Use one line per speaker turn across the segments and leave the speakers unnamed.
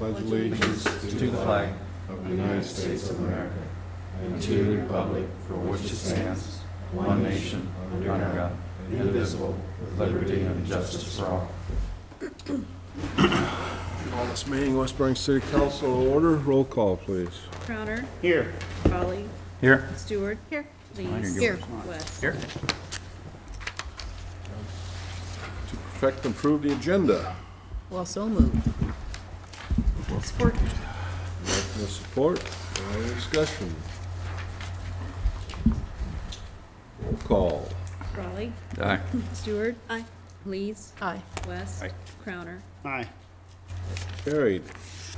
pledge allegiance to the flag of the United States of America and to the republic for which it stands, one nation, under God, indivisible, with liberty and justice for all. Call this meeting, West Branch City Council to order. Roll call, please.
Crowner.
Here.
Raleigh.
Here.
Stewart. Here. Lees.
Here.
West.
Here.
To perfect and approve the agenda.
Well, so moved.
Support.
Motion with support. Any discussion? Roll call.
Raleigh.
Aye.
Stewart. Aye. Lees.
Aye.
West.
Aye.
Crowner.
Aye.
Carried.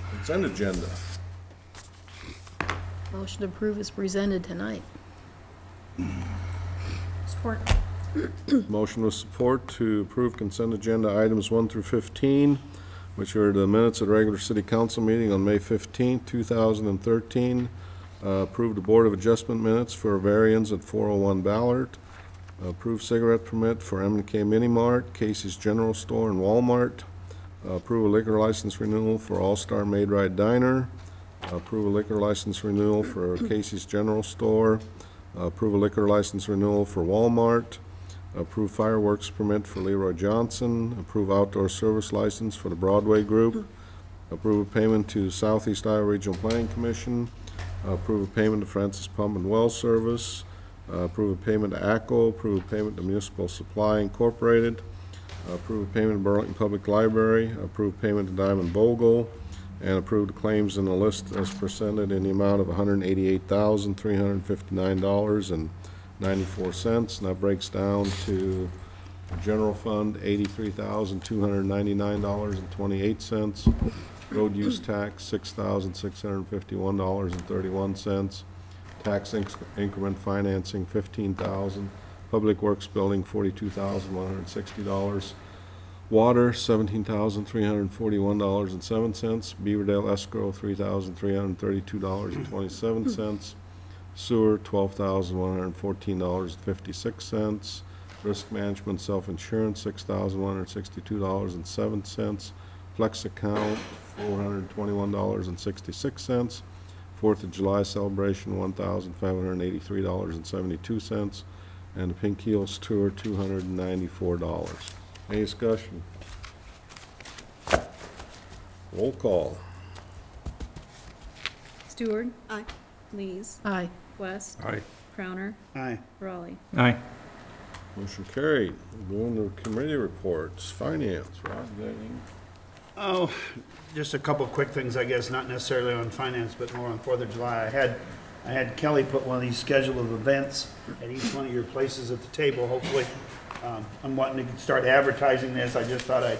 Consent agenda.
Motion to approve is presented tonight.
Support.
Motion with support to approve consent agenda items 1 through 15, which are the minutes of the regular city council meeting on May 15, 2013. Approve the Board of Adjustment minutes for variance at 401 Ballard. Approve cigarette permit for M&K Mini Mart, Casey's General Store, and Walmart. Approve a liquor license renewal for All-Star Made Right Diner. Approve a liquor license renewal for Casey's General Store. Approve a liquor license renewal for Walmart. Approve fireworks permit for Leroy Johnson. Approve outdoor service license for the Broadway Group. Approve a payment to Southeast Iowa Regional Planning Commission. Approve a payment to Francis Pump and Well Service. Approve a payment to ACO. Approve a payment to Municipal Supply Incorporated. Approve a payment to Burlington Public Library. Approve payment to Diamond Bogle. And approve the claims in the list as presented in the amount of $188,359.94. And that breaks down to general fund $83,299.28. Road use tax $6,651.31. Tax increment financing $15,000. Public Works building $42,160. Water $17,341.07. Beaverdale escrow $3,332.27. Sewer $12,114.56. Risk management self-insurance $6,162.07. Flex account $421.66. 4th of July celebration $1,583.72. And the Pink Heels tour $294. Any discussion? Roll call.
Stewart. Aye. Lees.
Aye.
West.
Aye.
Crowner.
Aye.
Raleigh.
Aye.
Motion carried. Going to committee reports. Finance, Rob, you got anything?
Oh, just a couple of quick things, I guess, not necessarily on finance, but more on 4th of July. I had Kelly put one of these schedule of events at each one of your places at the table, hopefully. I'm wanting to start advertising this. I just thought I'd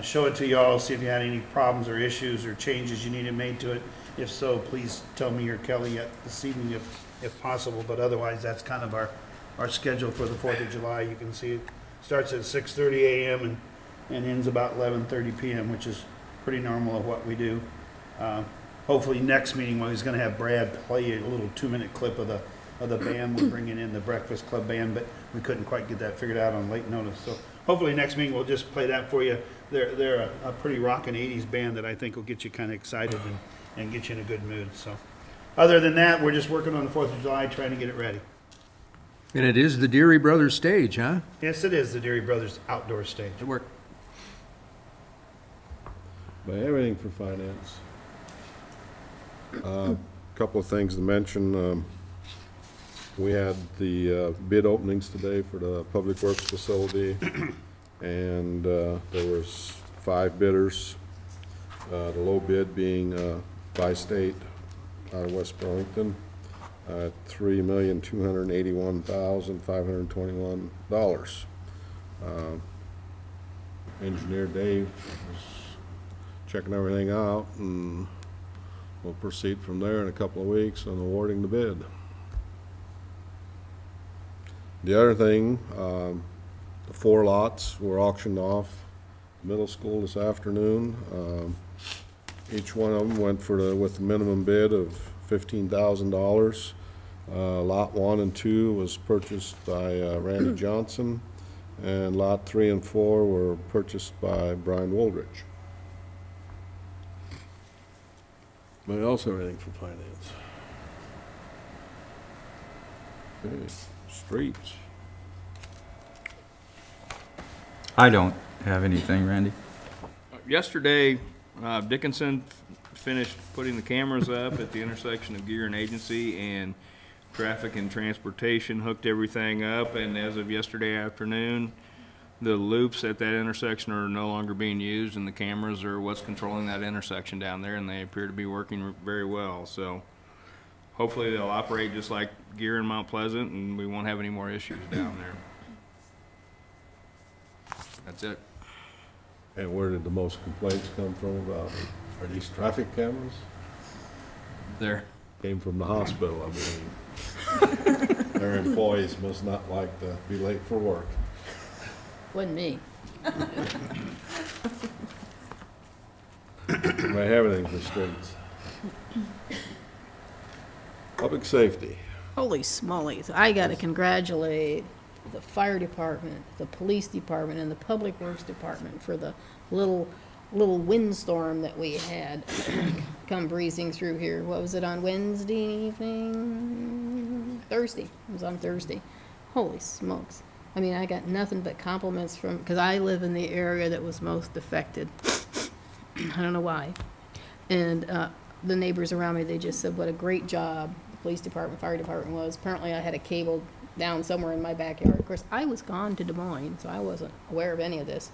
show it to y'all, see if you had any problems or issues or changes you needed made to it. If so, please tell me or Kelly this evening if possible, but otherwise that's kind of our schedule for the 4th of July. You can see it starts at 6:30 a.m. and ends about 11:30 p.m., which is pretty normal of what we do. Hopefully next meeting, he's going to have Brad play a little 2-minute clip of the band. We're bringing in the Breakfast Club band, but we couldn't quite get that figured out on late notice. So hopefully next meeting we'll just play that for you. They're a pretty rockin' 80s band that I think will get you kind of excited and get you in a good mood. So other than that, we're just working on the 4th of July, trying to get it ready.
And it is the Deary Brothers stage, huh?
Yes, it is the Deary Brothers outdoor stage.
Good work.
By everything for finance. Couple of things to mention. We had the bid openings today for the Public Works facility, and there was 5 bidders. The low bid being Bi-State out of West Burlington at $3,281,521. Engineer Dave was checking everything out, and we'll proceed from there in a couple of weeks on awarding the bid. The other thing, the 4 lots were auctioned off middle school this afternoon. Each one of them went with the minimum bid of $15,000. Lot 1 and 2 was purchased by Randy Johnson, and lot 3 and 4 were purchased by Brian Woldridge. Anybody else have anything for finance? Okay, streets.
I don't have anything, Randy.
Yesterday, Dickinson finished putting the cameras up at the intersection of Gear and Agency, and Traffic and Transportation hooked everything up, and as of yesterday afternoon, the loops at that intersection are no longer being used, and the cameras are what's controlling that intersection down there, and they appear to be working very well. So hopefully they'll operate just like Gear and Mount Pleasant, and we won't have any more issues down there. That's it.
And where did the most complaints come from about it? Are these traffic cameras?
There.
Came from the hospital, I believe. Their employees must not like to be late for work.
Wasn't me.
Anybody have anything for streets? Public safety.
Holy smolies. I gotta congratulate the fire department, the police department, and the public works department for the little windstorm that we had come breezing through here. What was it, on Wednesday evening? Thursday. It was on Thursday. Holy smokes. I mean, I got nothing but compliments from, because I live in the area that was most affected. I don't know why. And the neighbors around me, they just said what a great job the police department, fire department was. Apparently I had a cable down somewhere in my backyard. Of course, I was gone to Des Moines, so I wasn't aware of any of this.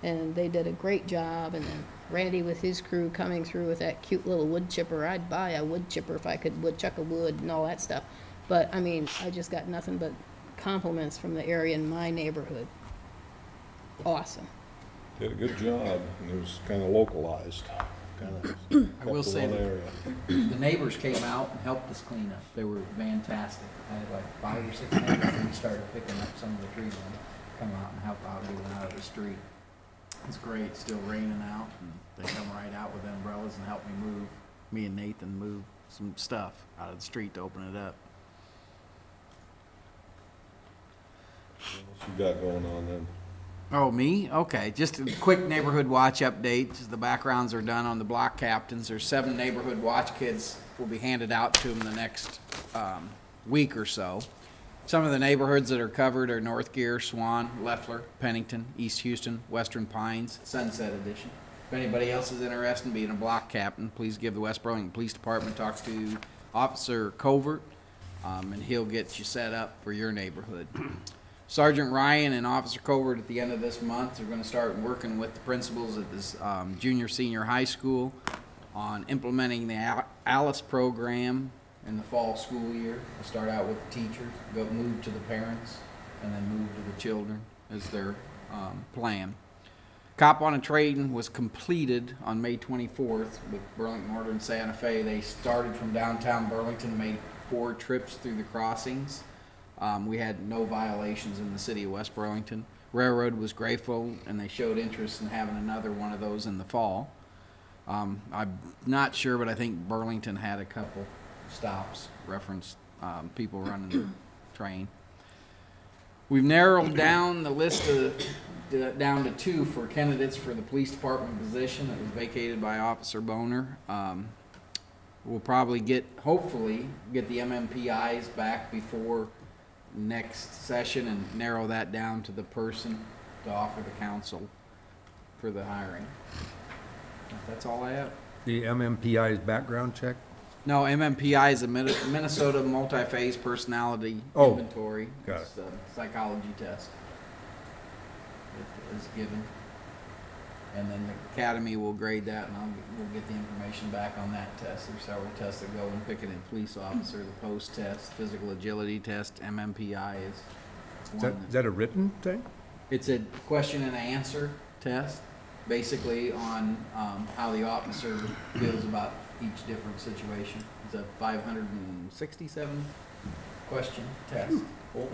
And they did a great job, and then Randy with his crew coming through with that cute little wood chipper. I'd buy a wood chipper if I could chuck a wood and all that stuff. But, I mean, I just got nothing but compliments from the area in my neighborhood. Awesome.
Did a good job, and it was kind of localized.
I will say
one
that area. The neighbors came out and helped us clean up. They were fantastic. I had like 5 or 6 neighbors, and we started picking up some of the trees and come out and help out getting out of the street. It's great, still raining out, and they come right out with umbrellas and help me and Nathan move some stuff out of the street to open it up.
What you got going on then?
Oh, me? Okay, just a quick neighborhood watch update. The backgrounds are done on the block captains. There's 7 neighborhood watch kits will be handed out to them the next week or so. Some of the neighborhoods that are covered are North Gear, Swan, Leffler, Pennington, East Houston, Western Pines, Sunset Edition. If anybody else is interested in being a block captain, please give the West Burlington Police Department talk to Officer Covert, and he'll get you set up for your neighborhood. Sergeant Ryan and Officer Covert at the end of this month are going to start working with the principals at this junior-senior high school on implementing the ALICE program in the fall school year. We'll start out with the teachers, move to the parents, and then move to the children as their plan. Cop on a Train was completed on May 24th with Burlington Northern Santa Fe. They started from downtown Burlington, made 4 trips through the crossings. We had no violations in the city of West Burlington. Railroad was grateful, and they showed interest in having another one of those in the fall. I'm not sure, but I think Burlington had a couple stops, referenced people running the train. We've narrowed down the list down to 2 for candidates for the police department position that was vacated by Officer Boner. We'll probably hopefully get the MMPIs back before next session and narrow that down to the person to offer the council for the hiring. That's all I have.
The MMPI's background check?
No, MMPI is a Minnesota multi-phase personality
Oh,
inventory.
got
It's a psychology test that is given. And then the academy will grade that, and we'll get the information back on that test. There's several tests that go in picking a police officer, the post test, physical agility test, MMPI is one.
Is that a written thing?
It's a question and answer test, basically on how the officer feels about each different situation. It's a 567 question test.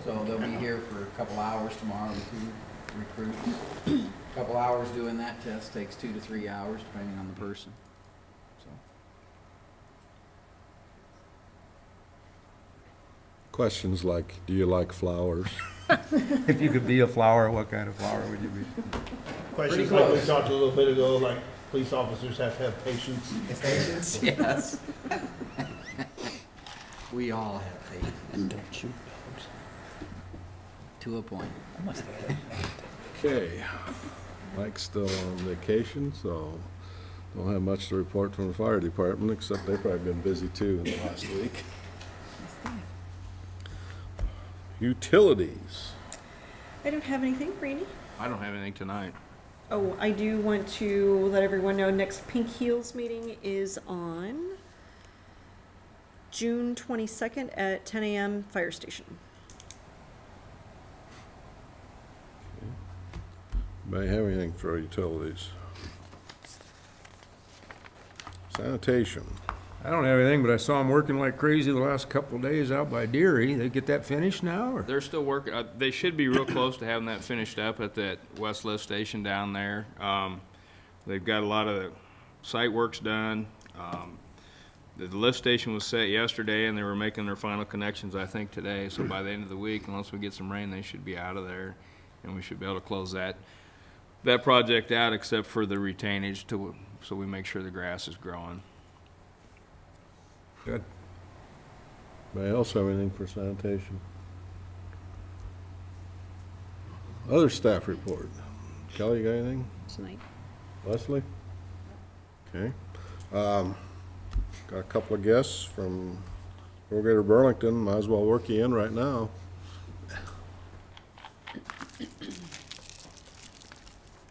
So they'll be here for a couple hours tomorrow to recruit. A couple hours doing that test takes 2 to 3 hours depending on the person. So.
Questions like, do you like flowers?
If you could be a flower, what kind of flower would you be?
Questions like we talked a little bit ago, like police officers have to have patience.
Patience, yes. We all have patience.
And don't shoot dogs.
To a point.
Okay. Mike's still on vacation, so don't have much to report from the fire department, except they've probably been busy too in the last week. Utilities.
I don't have anything, Randy.
I don't have anything tonight.
Oh, I do want to let everyone know next Pink Heels meeting is on June 22nd at 10 a.m. Fire Station.
May have anything for utilities? Sanitation.
I don't have anything, but I saw them working like crazy the last couple of days out by Deary. They get that finished now, or?
They're still working, they should be real close to having that finished up at that West Lift Station down there. They've got a lot of site works done. The lift station was set yesterday, and they were making their final connections, I think, today. So by the end of the week, unless we get some rain, they should be out of there, and we should be able to close that project out, except for the retainage so we make sure the grass is growing.
Good.
Anybody else have anything for sanitation? Other staff report. Kelly, you got anything?
Tonight.
Leslie? Okay. Got a couple of guests from Go Greater Burlington. Might as well work you in right now.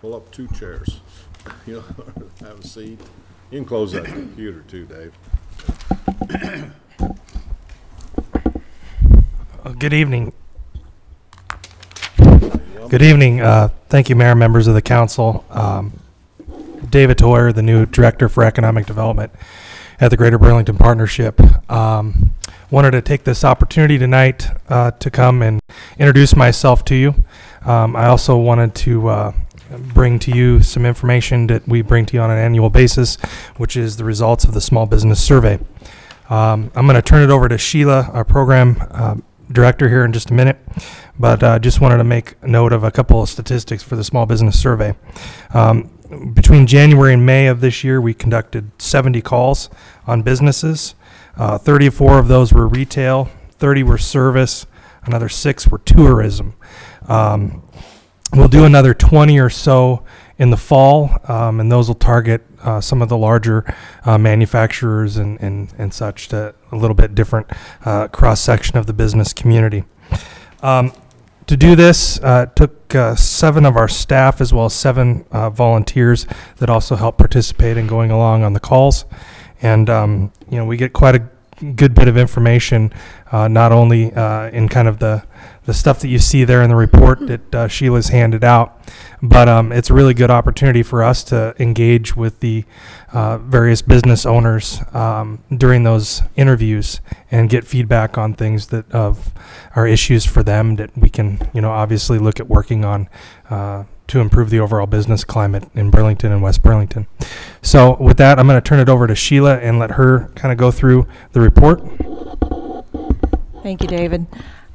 Pull up 2 chairs. You know, have a seat. You can close that computer too, Dave.
Good evening. Good evening. Thank you, Mayor, members of the council. David Toyer, the new Director for Economic Development at the Greater Burlington Partnership. Wanted to take this opportunity tonight to come and introduce myself to you. I also wanted to bring to you some information that we bring to you on an annual basis, which is the results of the Small Business Survey. I'm going to turn it over to Sheila, our program director, here in just a minute, but just wanted to make note of a couple of statistics for the Small Business Survey. Between January and May of this year, we conducted 70 calls on businesses. 34 of those were retail, 30 were service, another 6 were tourism. We'll do another 20 or so in the fall, and those will target some of the larger manufacturers and such, to a little bit different cross-section of the business community. To do this, it took 7 of our staff as well as 7 volunteers that also helped participate in going along on the calls. And, you know, we get quite a good bit of information, not only in kind of the stuff that you see there in the report that Sheila's handed out, but it's a really good opportunity for us to engage with the various business owners during those interviews and get feedback on things that are issues for them that we can, you know, obviously look at working on to improve the overall business climate in Burlington and West Burlington. So with that, I'm going to turn it over to Sheila and let her kind of go through the report.
Thank you, David.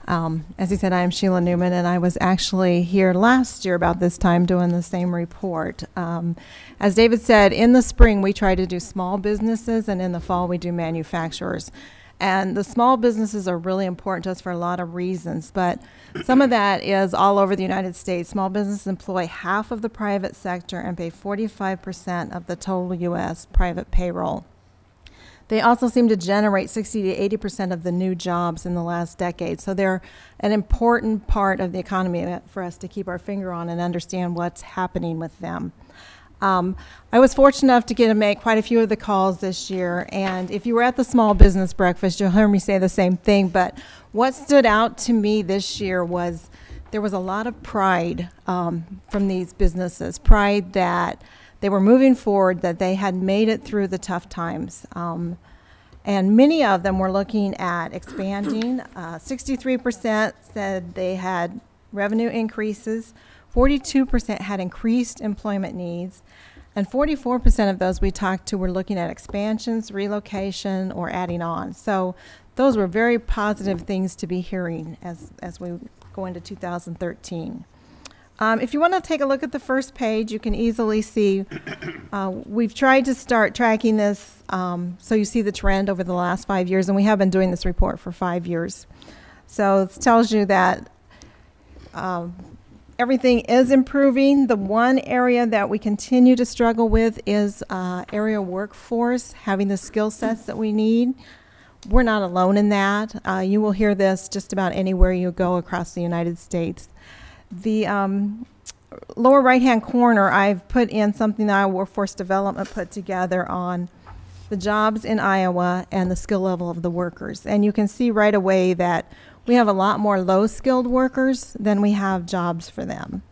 As he said, I am Sheila Newman, and I was actually here last year about this time doing the same report. As David said, in the spring we try to do small businesses, and in the fall we do manufacturers. And the small businesses are really important to us for a lot of reasons, but some of that is all over the United States. Small businesses employ half of the private sector and pay 45% of the total U.S. private payroll. They also seem to generate 60 to 80% of the new jobs in the last decade. So they're an important part of the economy for us to keep our finger on and understand what's happening with them. I was fortunate enough to get to make quite a few of the calls this year, and if you were at the small business breakfast, you'll hear me say the same thing, but what stood out to me this year was there was a lot of pride from these businesses, pride that they were moving forward, that they had made it through the tough times. And many of them were looking at expanding. 63% said they had revenue increases. 42% had increased employment needs. And 44% of those we talked to were looking at expansions, relocation, or adding on. So those were very positive things to be hearing as we go into 2013. If you want to take a look at the first page, you can easily see we've tried to start tracking this so you see the trend over the last 5 years, and we have been doing this report for 5 years. So it tells you that everything is improving. The one area that we continue to struggle with is area workforce, having the skill sets that we need. We're not alone in that. You will hear this just about anywhere you go across the United States. The lower right-hand corner, I've put in something that our workforce development put together on the jobs in Iowa and the skill level of the workers. And you can see right away that we have a lot more low-skilled workers than we have jobs for them.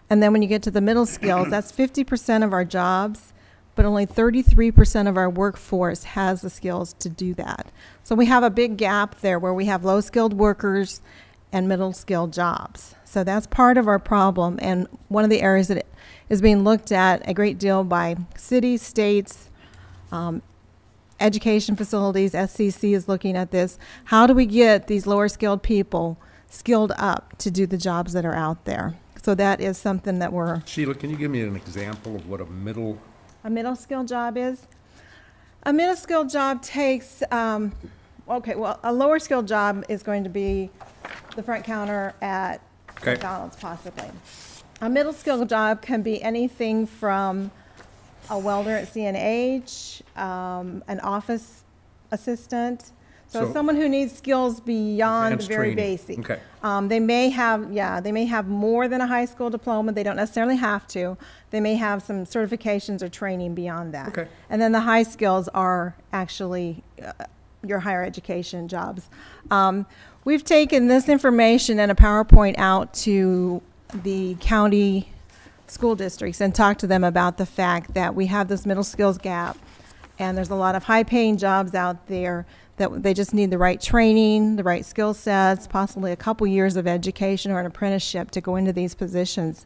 And then when you get to the middle skills, that's 50% of our jobs, but only 33% of our workforce has the skills to do that. So we have a big gap there where we have low-skilled workers and middle-skilled jobs. So that's part of our problem, and one of the areas that is being looked at a great deal by cities, states, education facilities. SCC is looking at this. How do we get these lower-skilled people skilled up to do the jobs that are out there? So that is something that we're...
Sheila, can you give me an example of what a
middle-skilled job is? A middle-skilled job takes... okay, well, a lower-skilled job is going to be the front counter at McDonald's, possibly. A middle-skilled job can be anything from a welder at CNH, an office assistant. So someone who needs skills beyond the very basic.
Okay.
They may have more than a high school diploma. They don't necessarily have to. They may have some certifications or training beyond that.
Okay.
And then the high skills are actually your higher education jobs. We've taken this information and a PowerPoint out to the county school districts and talked to them about the fact that we have this middle skills gap, and there's a lot of high-paying jobs out there that they just need the right training, the right skill sets, possibly a couple years of education or an apprenticeship to go into these positions.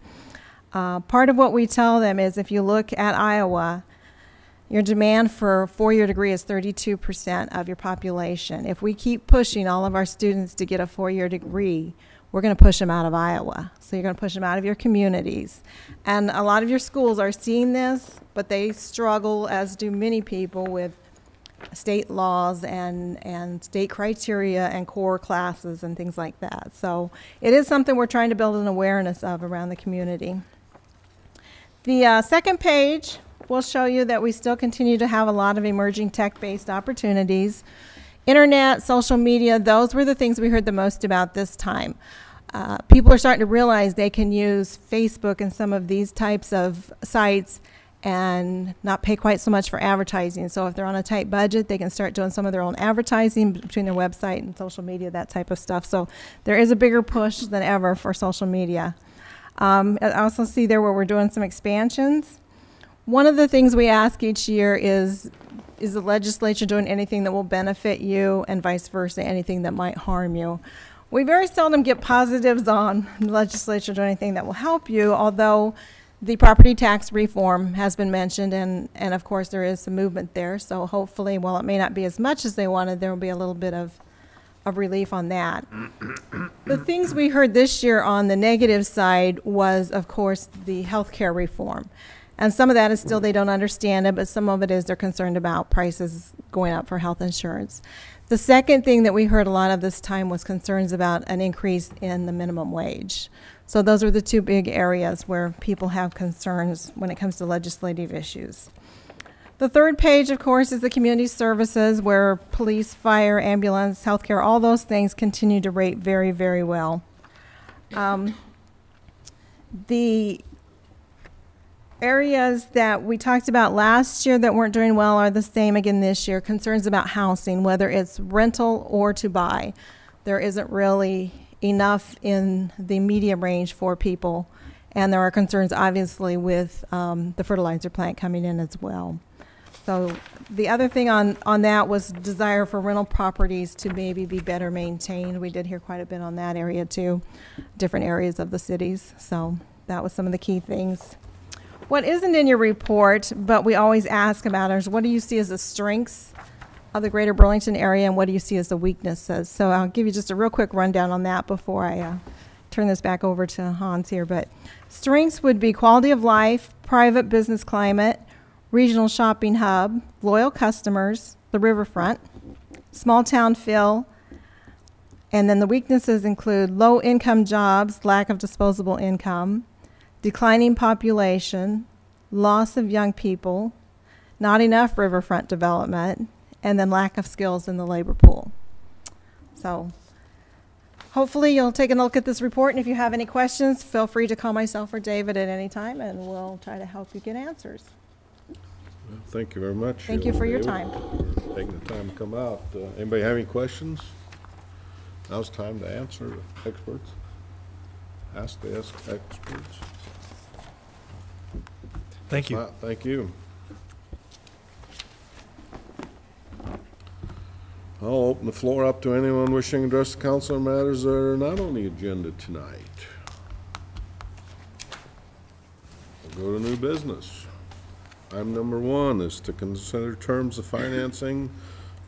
Part of what we tell them is if you look at Iowa, your demand for a four-year degree is 32% of your population. If we keep pushing all of our students to get a four-year degree, we're going to push them out of Iowa. So you're going to push them out of your communities. And a lot of your schools are seeing this, but they struggle, as do many people, with state laws and state criteria and core classes and things like that. So it is something we're trying to build an awareness of around the community. The second page will show you that we still continue to have a lot of emerging tech-based opportunities. Internet, social media, those were the things we heard the most about this time. People are starting to realize they can use Facebook and some of these types of sites and not pay quite so much for advertising. So if they're on a tight budget, they can start doing some of their own advertising between their website and social media, that type of stuff. So there is a bigger push than ever for social media. I also see there where we're doing some expansions. One of the things we ask each year is the legislature doing anything that will benefit you, and vice versa, anything that might harm you? We very seldom get positives on the legislature doing anything that will help you, although the property tax reform has been mentioned, and of course there is some movement there. So hopefully, while it may not be as much as they wanted, there will be a little bit of relief on that. The things we heard this year on the negative side was, of course, the health care reform. And some of that is still they don't understand it, but some of it is they're concerned about prices going up for health insurance. The second thing that we heard a lot of this time was concerns about an increase in the minimum wage. So those are the two big areas where people have concerns when it comes to legislative issues. The third page, of course, is the community services, where police, fire, ambulance, healthcare, all those things continue to rate very, very well. The areas that we talked about last year that weren't doing well are the same again this year. Concerns about housing, whether it's rental or to buy. There isn't really enough in the medium range for people, and there are concerns obviously with the fertilizer plant coming in as well. So the other thing on that was desire for rental properties to maybe be better maintained. We did hear quite a bit on that area too, different areas of the cities. So that was some of the key things. What isn't in your report, but we always ask about, is what do you see as the strengths of the greater Burlington area, and what do you see as the weaknesses? So I'll give you just a real quick rundown on that before I turn this back over to Hans here, but strengths would be quality of life, private business climate, regional shopping hub, loyal customers, the riverfront, small town feel, and then the weaknesses include low income jobs, lack of disposable income, declining population, loss of young people, not enough riverfront development, and then lack of skills in the labor pool. So hopefully you'll take a look at this report, and if you have any questions, feel free to call myself or David at any time, and we'll try to help you get answers.
Well, thank you very much.
Thank you for your time.
For taking the time to come out. Anybody have any questions? Now's the time to answer the experts. Ask the experts.
Thank you.
Thank you. I'll open the floor up to anyone wishing to address the council on matters that are not on the agenda tonight. We'll go to new business. Item number 1 is to consider terms of financing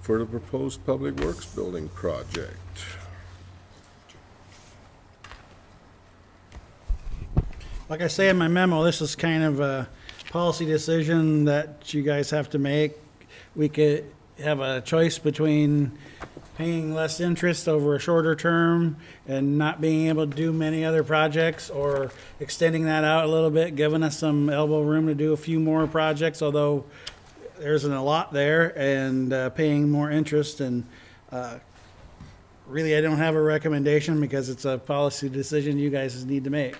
for the proposed Public Works Building project.
Like I say in my memo, this is kind of a policy decision that you guys have to make. We could have a choice between paying less interest over a shorter term and not being able to do many other projects, or extending that out a little bit, giving us some elbow room to do a few more projects, although there isn't a lot there, and paying more interest. And really, I don't have a recommendation because it's a policy decision you guys need to make.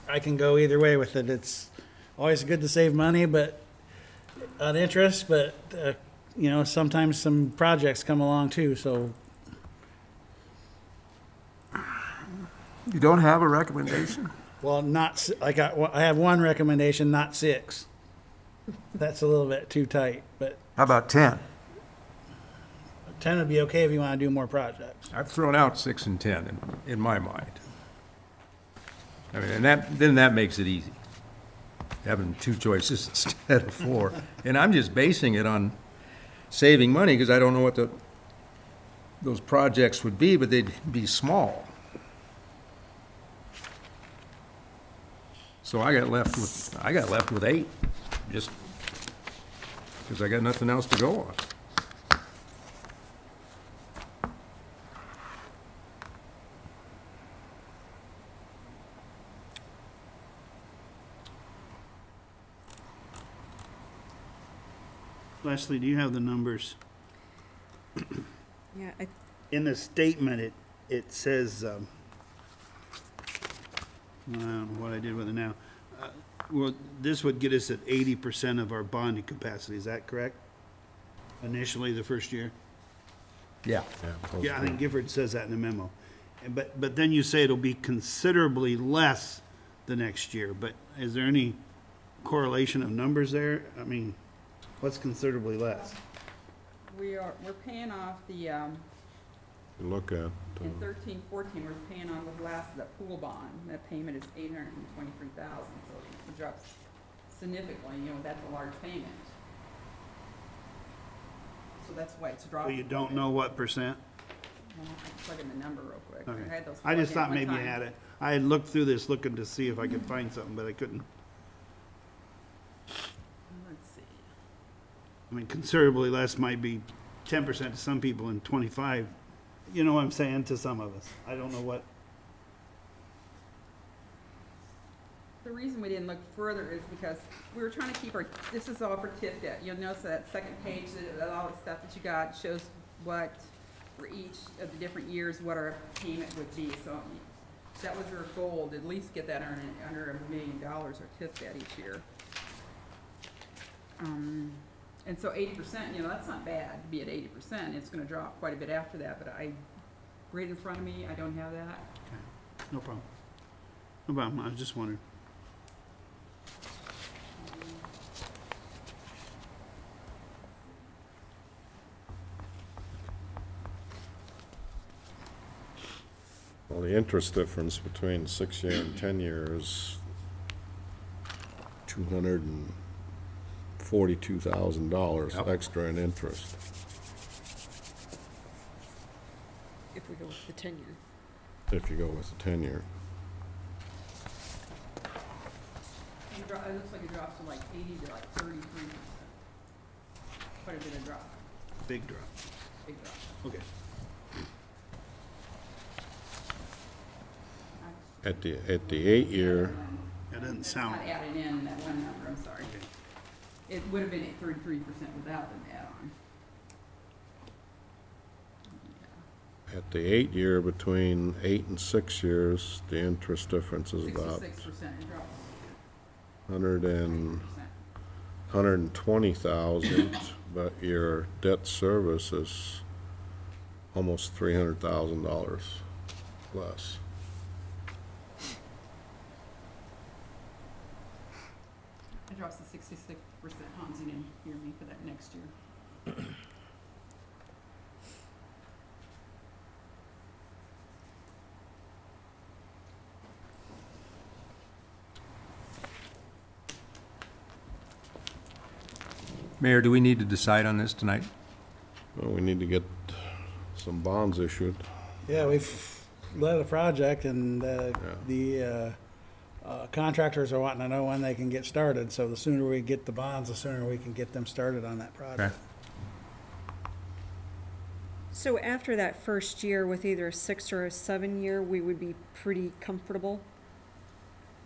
I can go either way with it. It's always good to save money, but on interest, but you know, sometimes some projects come along too, so.
You don't have a recommendation?
Well, not, I have one recommendation, not 6. That's a little bit too tight, but
How about 10?
10 would be okay if you want to do more projects.
I've thrown out 6 and 10 in my mind. I mean, and then that makes it easy, having 2 choices instead of 4. And I'm just basing it on saving money because I don't know what those projects would be, but they'd be small. So I got left with 8, just because I got nothing else to go on.
Leslie, do you have the numbers?
Yeah,
In the statement, it says, I don't know what I did with it now. Well, this would get us at 80% of our bonding capacity, is that correct? Initially, the first year?
Yeah.
Yeah, I think Gifford says that in the memo. But then you say it'll be considerably less the next year, but is there any correlation of numbers there? I mean, what's considerably less?
We're paying off the,
You look at.
in 13-14, we're paying on the last of that pool bond. That payment is $823,000, so it drops significantly. You know, that's a large payment. So that's why it's
So
dropping.
you don't know what percent?
Well, I can plug in the number real quick.
Okay.
I had those
I just
plugged
thought
in
maybe you
one
had
time.
it. I had looked through this looking to see if I could find something, but I couldn't.
Let's see.
I mean, considerably less might be 10% to some people and 25, you know what I'm saying, to some of us. I don't know what.
The reason we didn't look further is because we were trying to keep our, this is all for TIF debt. You'll notice that second page, that all the stuff that you got shows what, for each of the different years, what our payment would be. So that was our goal, to at least get that under $1 million our TIF debt each year. And so 80%, you know, that's not bad to be at 80%. It's gonna drop quite a bit after that, but right in front of me, I don't have that.
Okay. No problem. No problem, I was just wondering.
Well, the interest difference between 6-year and 10-year is $242,000 extra in interest.
if we go with the 10-year.
if you go with the 10-year.
It looks like it drops from like 80 to like 33%. Quite a bit of drop,
Big drop.
big drop.
Okay.
At the 8-year,
That doesn't
That's
sound,
not added in that one number, I'm sorry. It would have been at 33% without the add-on.
at the 8-year, between 8 and 6 years, the interest difference is about
66%, it drops
120,000, but your debt service is almost $300,000 less.
It drops to 66%. Hans, you didn't hear me for that next year.
Mayor, do we need to decide on this tonight?
Well, we need to get some bonds issued.
Yeah, we've led a project and the contractors are wanting to know when they can get started. So the sooner we get the bonds, the sooner we can get them started on that project.
Okay.
So after that first year with either a 6 or a 7 year, we would be pretty comfortable?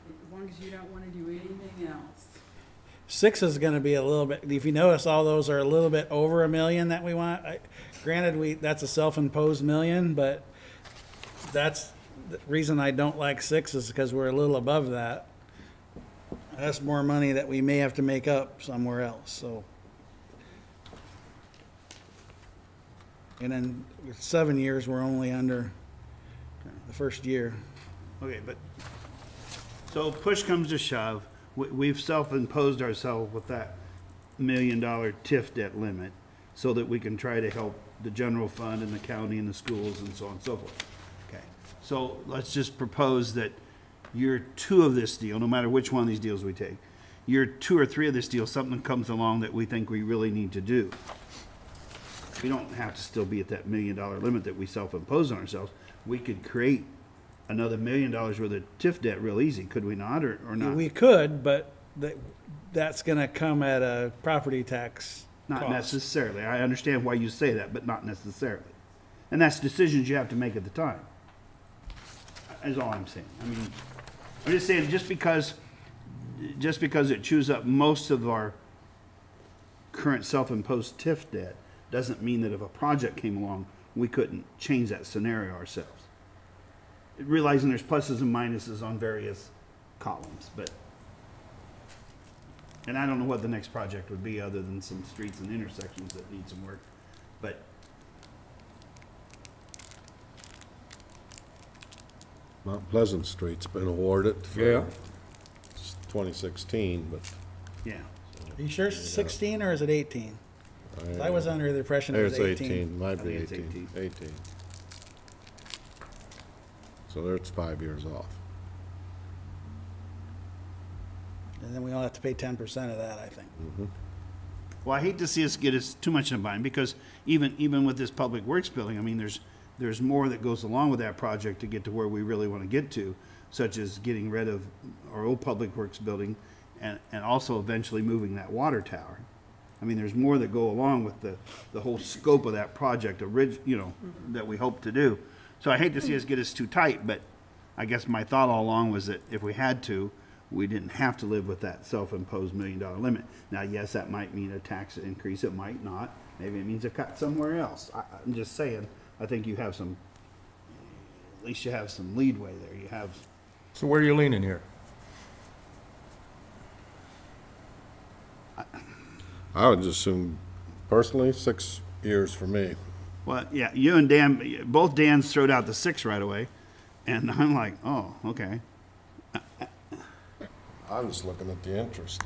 As long as you don't want to do anything else.
6 is going to be a little bit, if you notice, all those are a little bit over $1 million that we want. Granted, that's a self-imposed million, but that's the reason I don't like 6 is because we're a little above that. That's more money that we may have to make up somewhere else, so. And then with 7 years, we're only under the first year.
okay, but, so push comes to shove, we've self-imposed ourselves with that $1 million TIF debt limit so that we can try to help the general fund and the county and the schools and so on and so forth. Okay, so let's just propose that year 2 of this deal, no matter which one of these deals we take, year 2 or 3 of this deal, something comes along that we think we really need to do. We don't have to still be at that $1 million limit that we self-impose on ourselves. We could create another $1 million worth of TIF debt real easy, could we not, or not?
We could, but that's going to come at a property tax
Not
cost.
necessarily. I understand why you say that, but not necessarily. And that's decisions you have to make at the time. Is all I'm saying. I mean, I'm just saying, just because it chews up most of our current self-imposed TIF debt doesn't mean that if a project came along, we couldn't change that scenario ourselves. Realizing there's pluses and minuses on various columns, but, and I don't know what the next project would be other than some streets and intersections that need some work, but
Mount Pleasant Street's been awarded for
Yeah.
2016, but
yeah.
Are you sure it's 16 or is it 18? 'Cause I was under the impression it was
there's
18.
18, might
I
be
think it's
18. 18. So there's 5 years off.
And then we all have to pay 10% of that, I think.
Well, I hate to see us get us too much in a bind, because even with this public works building, I mean, there's more that goes along with that project to get to where we really want to get to, such as getting rid of our old public works building and also eventually moving that water tower. I mean, there's more that go along with the whole scope of that project, that we hope to do. So I hate to see us get us too tight, but I guess my thought all along was that if we had to, we didn't have to live with that self-imposed $1 million limit. Now, yes, that might mean a tax increase, it might not. Maybe it means a cut somewhere else. I'm just saying, I think you have some, at least you have some leadway there. You have,
So where are you leaning here?
I would just assume, personally, 6 years for me.
well, yeah, you and Dan, both Dan's throwed out the 6 right away. And I'm like, oh, okay.
I'm just looking at the interest.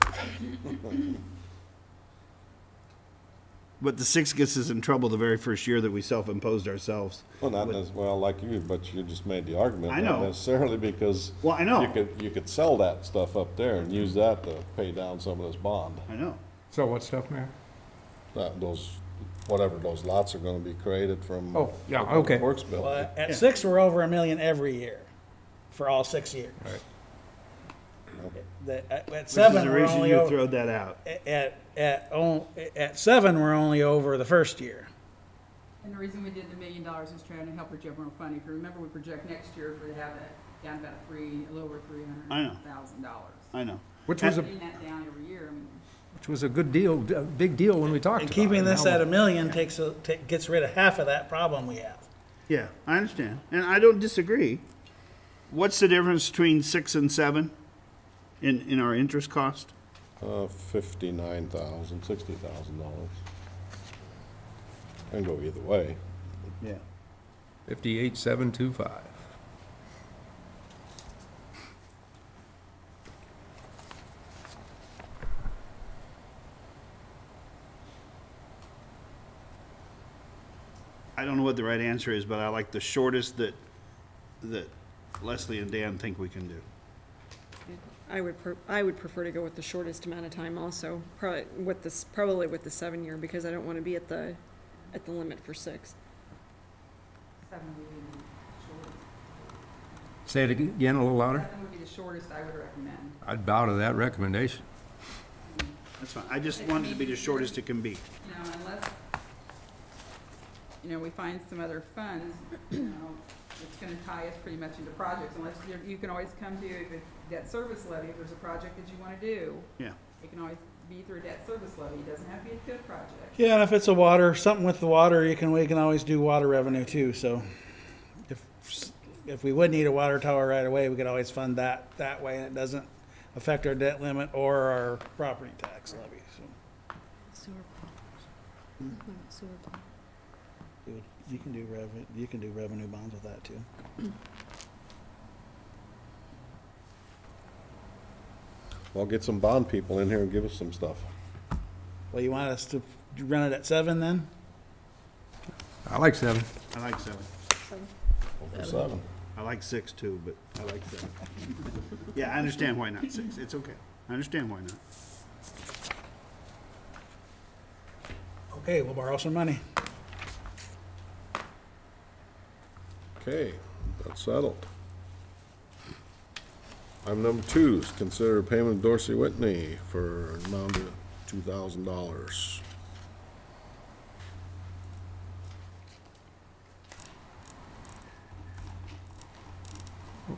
But the 6 gets us in trouble the very first year that we self-imposed ourselves.
Well, not as well like you, but you just made the argument.
I know.
Not necessarily because.
Well, I know.
You could sell that stuff up there and use that to pay down some of this bond.
I know.
So what stuff, Mayor?
Those whatever those lots are gonna be created from.
Oh, yeah,
the Public
okay.
Works bill.
Well, at 6, we're over $1 million every year, for all 6 years.
Right.
At
Which is
7,
the
we're
reason
only
you
over,
throwed that out.
at 7, we're only over the first year.
And the reason we did the $1 million is trying to help our general fund. If you remember, we project next year for to have that down about a little over $300,000.
I know.
Which was a,
Bringing that down every year, I mean,
which was a good deal, a big deal when we talked
And
about it.
keeping this
Now
at $1 million gets rid of half of that problem we have.
Yeah, I understand, and I don't disagree. What's the difference between 6 and 7 in our interest cost?
$59,000, $60,000. Can go either way.
Yeah.
58,725.
I don't know what the right answer is, but I like the shortest that Leslie and Dan think we can do.
I would prefer to go with the shortest amount of time also, probably with the 7-year, because I don't want to be at the limit for 6.
7 would be the shortest.
Say it again a little louder.
7 would be the shortest I would recommend.
I'd bow to that recommendation.
That's fine. I just want it to be the shortest it can be.
You know, unless, we find some other funds, it's gonna tie us pretty much into projects, unless you can always come to a debt service levy if there's a project that you wanna do.
Yeah.
It can always be through a debt service levy, it doesn't have to be a TIF project.
Yeah, and if it's something with the water, we can always do water revenue too, so if we would need a water tower right away, we could always fund that way, and it doesn't affect our debt limit or our property tax levy, so.
Sewer pump. Sewer pump.
You can do revenue bonds with that too.
Well, get some bond people in here and give us some stuff.
Well, you want us to run it at 7 then?
I like 7.
I like 7.
Over 7.
I like 6 too, but I like 7. Yeah, I understand why not 6. It's okay. I understand why not.
Okay, we'll borrow some money.
Okay, that's settled. Item number 2 is consider payment of Dorsey Whitney for an amount of $2,000.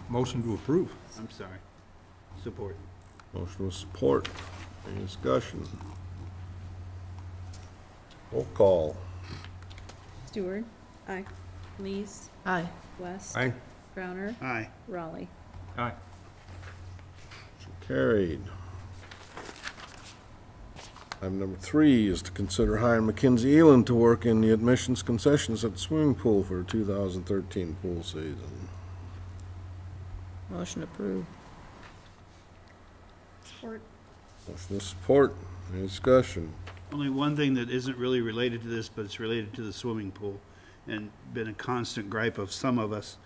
Motion to approve.
I'm sorry. Support.
Motion with support. Any discussion? Roll call.
Stewart. Aye. Lees.
Aye.
West.
Aye.
Browner.
Aye.
Raleigh.
Aye.
Motion carried. Item number 3 is to consider hiring Mackenzie Eland to work in the admissions concessions at the swimming pool for the 2013 pool season.
Motion approved.
Support.
Motion with support. Any discussion?
Only one thing that isn't really related to this, but it's related to the swimming pool and been a constant gripe of some of us.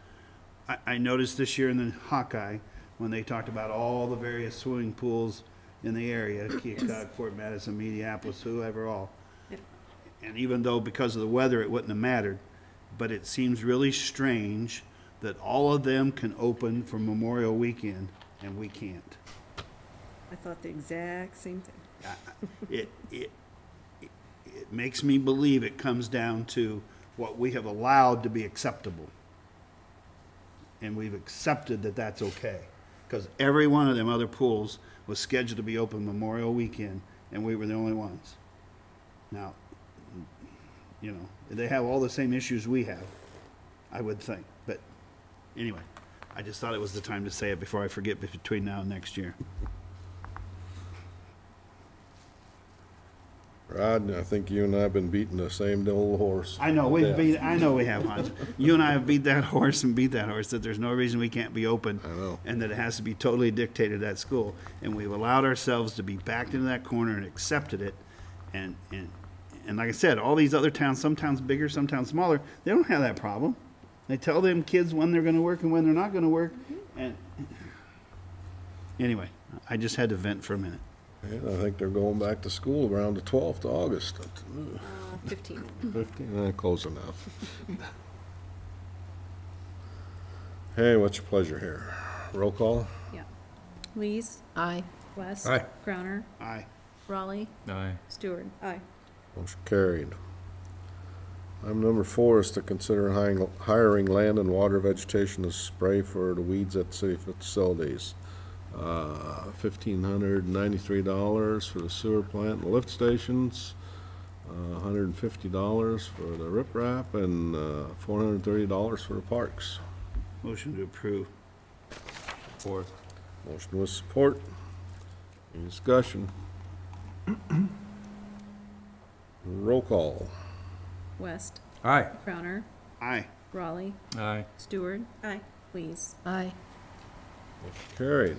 I noticed this year in the Hawkeye, when they talked about all the various swimming pools in the area, Keokuk, Fort Madison, Minneapolis, whoever all. And even though because of the weather it wouldn't have mattered, but it seems really strange that all of them can open for Memorial Weekend and we can't.
I thought the exact same thing.
It makes me believe it comes down to what we have allowed to be acceptable. And we've accepted that that's okay. Because every one of them other pools was scheduled to be open Memorial Weekend, and we were the only ones. Now, they have all the same issues we have, I would think. But anyway, I just thought it was the time to say it before I forget between now and next year.
Rod, I think you and I have been beating the same old horse.
I know we have, Hans. You and I have beat that horse, that there's no reason we can't be open.
I know.
And that it has to be totally dictated at school. And we've allowed ourselves to be backed into that corner and accepted it. And like I said, all these other towns, some towns bigger, some towns smaller, they don't have that problem. They tell them kids when they're going to work and when they're not going to work. And anyway, I just had to vent for a minute.
And I think they're going back to school around the 12th of August.
15.
15, close enough. Hey, what's your pleasure here? Roll call?
Yeah. Lees,
Aye.
West.
Aye.
Crowner,
Aye.
Raleigh,
Aye.
Stewart. Aye.
Motion carried. Item number 4 is to consider hiring land and water vegetation to spray for the weeds at city facilities. $1,593 for the sewer plant and lift stations, $150 for the riprap, and $430 for the parks.
Motion to approve.
Support.
Motion with support. Any discussion? Roll call.
West.
Aye.
Crowner,
Aye.
Raleigh,
Aye.
Stewart. Aye. Lees.
Aye.
Motion carried.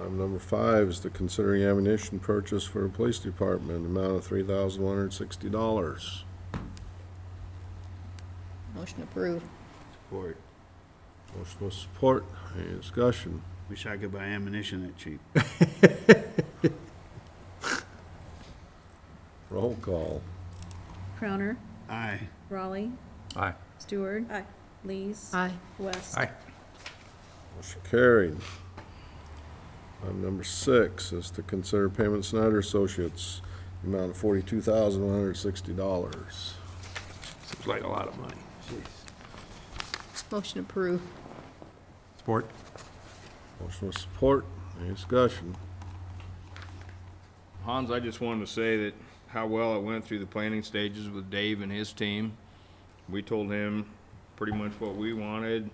Item number 5 is to considering ammunition purchase for the police department, amount of $3,160.
Motion approved.
Support.
Motion with support. Any discussion?
Wish I could buy ammunition that cheap.
Roll call.
Crowner,
Aye.
Raleigh,
Aye.
Stewart. Aye. Lees.
Aye.
West.
Aye.
Motion carried. Item number 6 is to consider payment Snyder Associates, the amount of $42,160.
Seems like a lot of money.
Motion approved.
Support.
Motion with support. Any discussion?
Hans, I just wanted to say that how well it went through the planning stages with Dave and his team. We told him pretty much what we wanted.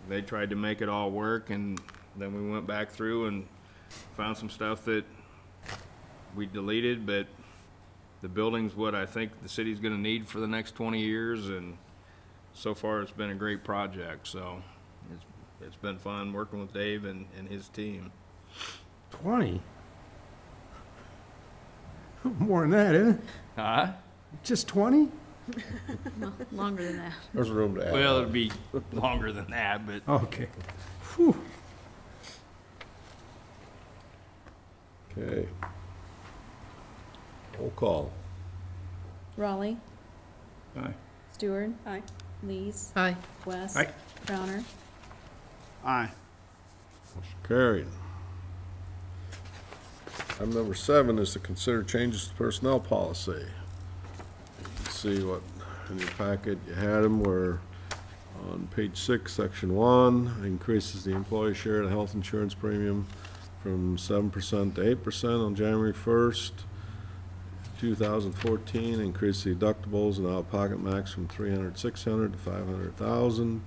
They tried to make it all work, and then we went back through and found some stuff that we deleted, but the building's what I think the city's gonna need for the next 20 years, and so far it's been a great project, so it's been fun working with Dave and his team.
20? More than that, isn't it?
Huh?
Just 20?
No, longer than that.
There's room to add.
Well, it'll be longer than that, but
Okay. Whew.
Okay. Roll call.
Raleigh,
Aye.
Stewart. Aye. Lees.
Aye.
West.
Aye.
Crowner.
Aye.
Motion carried. Item number 7 is to consider changes to personnel policy. You can see what, in your packet, you had them, where on page 6, section 1, increases the employee share of the health insurance premium from 7% to 8% on January 1st. 2014, increase the deductibles and out-of-pocket max from $300,600 to $500,000.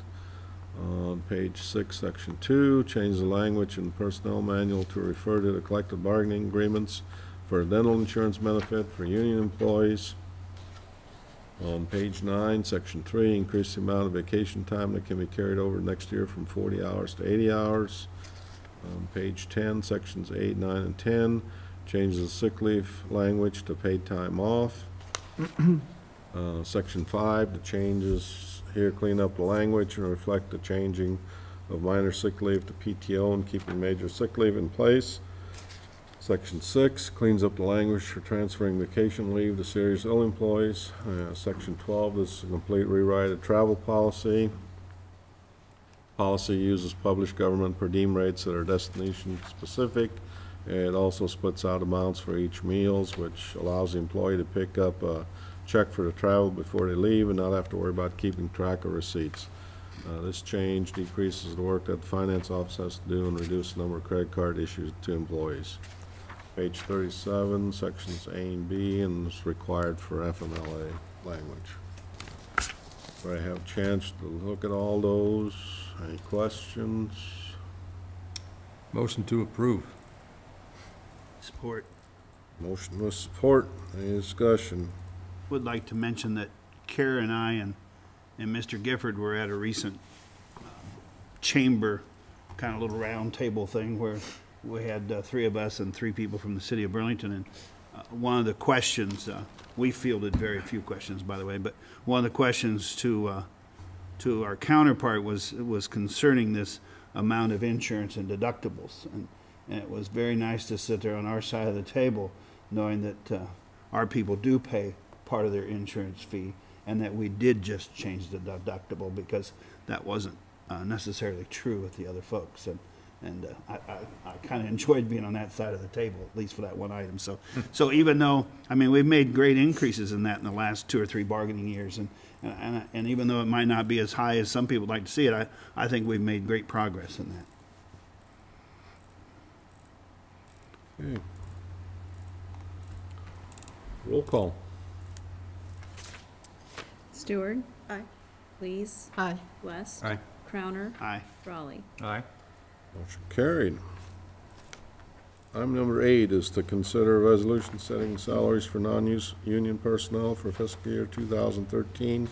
On page 6, section 2, change the language in the personnel manual to refer to the collective bargaining agreements for a dental insurance benefit for union employees. On page 9, section 3, increase the amount of vacation time that can be carried over next year from 40 hours to 80 hours. On page 10, sections 8, 9, and 10, change the sick leave language to paid time off. Section 5, the changes here clean up the language and reflect the changing of minor sick leave to PTO and keeping major sick leave in place. Section 6 cleans up the language for transferring vacation leave to serious ill employees. Section 12 is a complete rewrite of travel policy. Policy uses published government per diem rates that are destination specific. It also splits out amounts for each meals, which allows the employee to pick up a check for the travel before they leave and not have to worry about keeping track of receipts. This change decreases the work that the finance office has to do and reduces the number of credit card issues to employees. Page 37, sections A and B, and it's required for FMLA language. Do I have a chance to look at all those? Any questions?
Motion to approve.
Support.
Motion with support. Any discussion?
Would like to mention that Kara and I and Mr. Gifford were at a recent chamber, kind of little round table thing where we had 3 of us and 3 people from the city of Burlington. And one of the questions, we fielded very few questions, by the way, but one of the questions to our counterpart was concerning this amount of insurance and deductibles. And it was very nice to sit there on our side of the table knowing that our people do pay part of their insurance fee, and that we did just change the deductible because that wasn't necessarily true with the other folks. And I kind of enjoyed being on that side of the table, at least for that one item. So even though, I mean, we've made great increases in that in the last 2 or 3 bargaining years, and even though it might not be as high as some people would like to see it, I think we've made great progress in that.
Okay. Roll call.
Stewart. Aye. Lees.
Aye.
West.
Aye.
Crowner.
Aye.
Raleigh.
Aye.
Motion carried. Item number 8 is to consider a resolution setting salaries for non-union personnel for fiscal year 2013-14.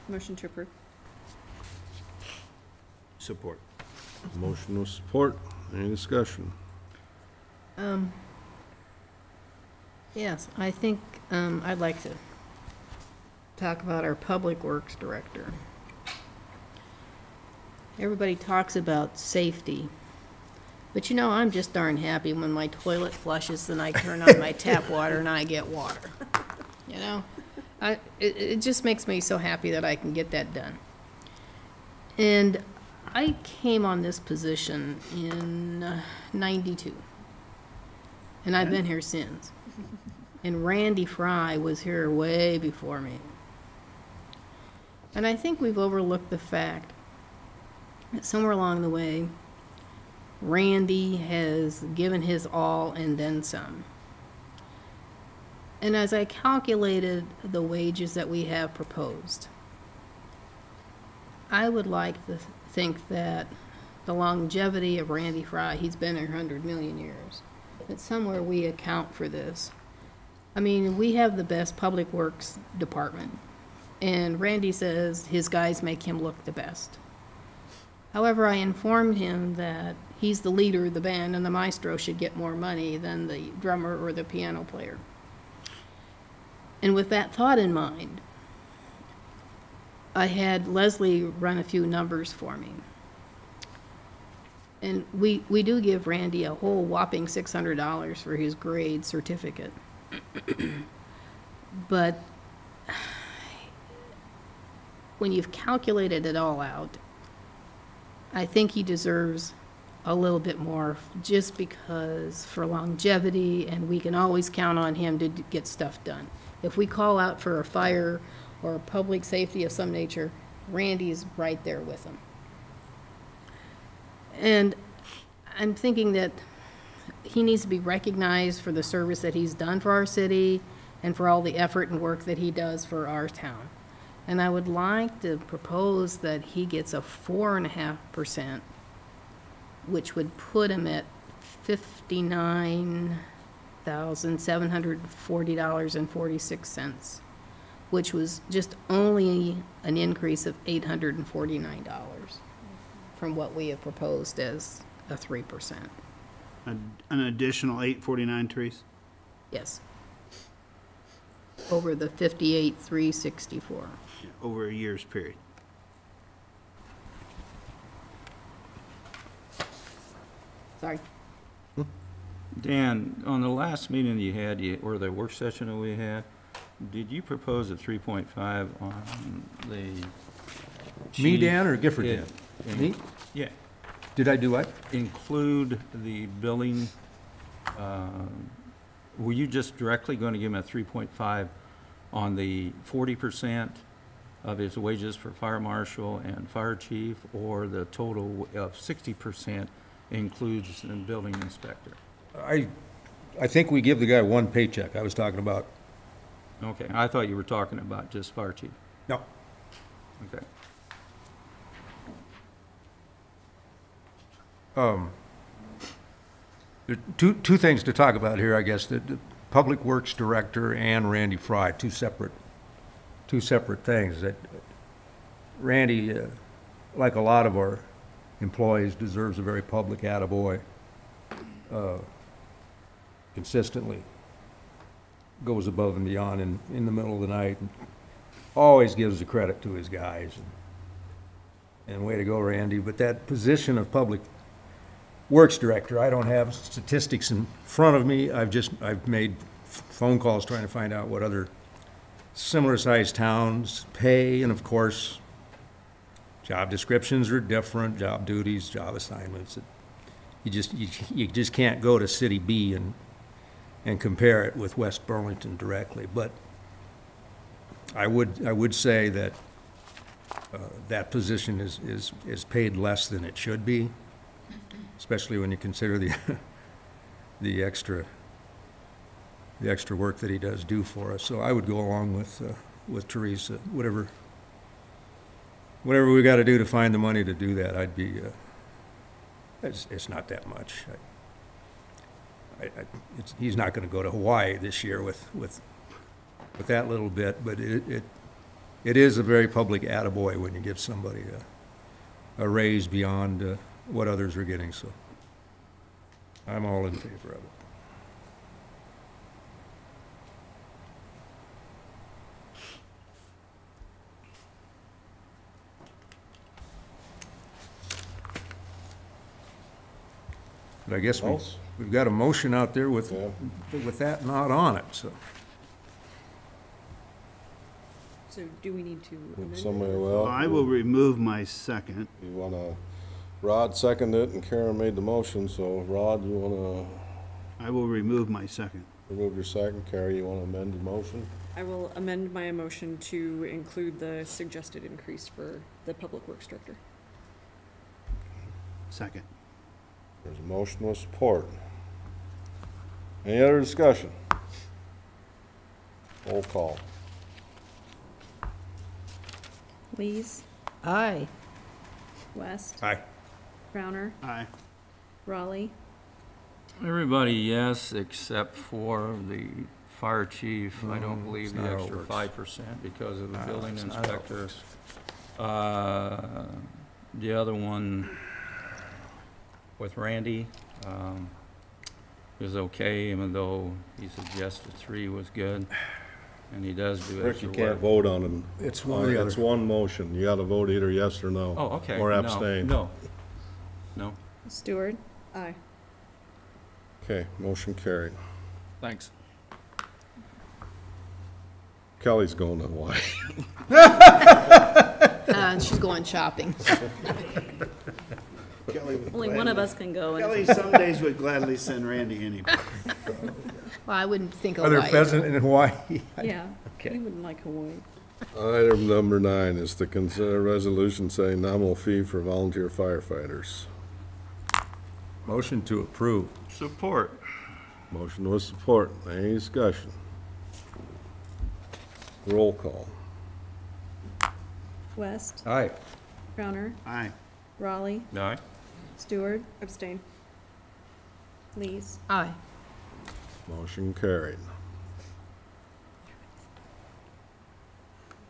Motion to approve.
Support.
Motion with support. Any discussion?
Yes, I think I'd like to talk about our Public Works Director. Everybody talks about safety, but you know, I'm just darn happy when my toilet flushes and I turn on my tap water and I get water. You know, it just makes me so happy that I can get that done. And I came on this position in '92, and I've been here since. And Randy Fry was here way before me. And I think we've overlooked the fact that somewhere along the way, Randy has given his all and then some. And as I calculated the wages that we have proposed, I would like to think that the longevity of Randy Fry, he's been here 100 million years, that somewhere we account for this. I mean, we have the best public works department, and Randy says his guys make him look the best. However, I informed him that he's the leader of the band and the maestro should get more money than the drummer or the piano player. And with that thought in mind, I had Leslie run a few numbers for me. And we do give Randy a whole whopping $600 for his grade certificate. But when you've calculated it all out, I think he deserves a little bit more just because for longevity, and we can always count on him to get stuff done. If we call out for a fire or a public safety of some nature, Randy's right there with him. And I'm thinking that he needs to be recognized for the service that he's done for our city and for all the effort and work that he does for our town. And I would like to propose that he gets a 4.5%, which would put him at $59,740.46, which was just only an increase of $849 from what we have proposed as a 3%.
An additional 849, Therese?
Yes. Over the 58,364.
Over a year's period.
Sorry.
Dan, on the last meeting you had, or the work session that we had, did you propose a 3.5 on the chief?
Me, Dan, or Gifford, Dan? Me?
Yeah.
Did I do what?
Include the billing, were you just directly going to give him a 3.5 on the 40% of his wages for fire marshal and fire chief, or the total of 60% includes the building inspector?
I think we give the guy one paycheck. I was talking about.
Okay, I thought you were talking about just fire chief.
No.
Okay.
There are two things to talk about here, I guess. The Public Works Director and Randy Fry, two separate things. That Randy, like a lot of our employees, deserves a very public attaboy. Consistently goes above and beyond in the middle of the night, and always gives the credit to his guys. And way to go, Randy. But that position of Public Works Director, I don't have statistics in front of me. I've made phone calls trying to find out what other similar-sized towns pay, and of course, job descriptions are different, job duties, job assignments. You just can't go to City B and compare it with West Burlington directly. But I would say that that position is paid less than it should be, especially when you consider the extra work that he does do for us. So I would go along with Teresa. Whatever we got to do to find the money to do that, I'd be. It's not that much. He's not going to go to Hawaii this year with that little bit, but it is a very public attaboy when you give somebody a raise beyond what others are getting. So I'm all in favor of it. But I guess we've got a motion out there with that not on it, so.
So do we need to amend it?
Somebody,
Well, I will remove my second.
You wanna, Rod seconded it and Karen made the motion, so Rod, you wanna
I will remove my second.
remove your second? Carrie, you wanna amend the motion?
I will amend my motion to include the suggested increase for the Public Works Director.
Second.
There's a motion with support. Any other discussion? Roll call.
Lees,
Aye.
West,
Aye.
Crowner,
Aye.
Raleigh,
Everybody, yes, except for the fire chief. I don't
No,
believe
it's
the
not how it
extra
works.
5% because of the
No,
building
it's not how it
inspector.
works.
The other one with Randy is okay, even though he suggested 3 was good, and he does do
Rick,
extra
you
work.
can't vote on it.
It's one or the
It's
other.
one motion. You gotta vote either yes or no.
Oh, okay.
Or
No,
abstain.
No.
Stewart,
Aye.
Okay, motion carried.
Thanks.
Kelly's going to Hawaii.
And she's going shopping.
Kelly would
only one of us can go. And
Kelly some days would gladly send Randy anyway.
Well, I wouldn't think
Are there
Hawaii.
pheasant in Hawaii?
Yeah,
Okay.
we wouldn't like Hawaii.
Item number 9 is to consider a resolution saying nominal fee for volunteer firefighters.
Motion to approve.
Support.
Motion with support. Any discussion? Roll call.
West,
Aye.
Crowner,
Aye.
Raleigh,
Aye.
Stewart,
Abstain.
Lees,
Aye.
Motion carried.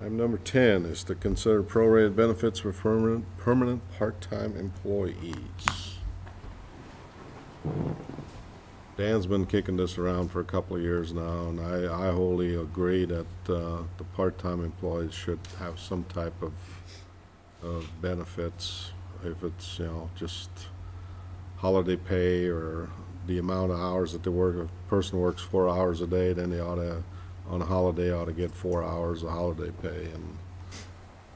Item number 10 is to consider prorated benefits for permanent part-time employees. Dan's been kicking this around for a couple of years now, and I wholly agree that the part-time employees should have some type of benefits. If it's, just holiday pay or the amount of hours that they work. If a person works 4 hours a day, then they ought to, on a holiday, ought to get 4 hours of holiday pay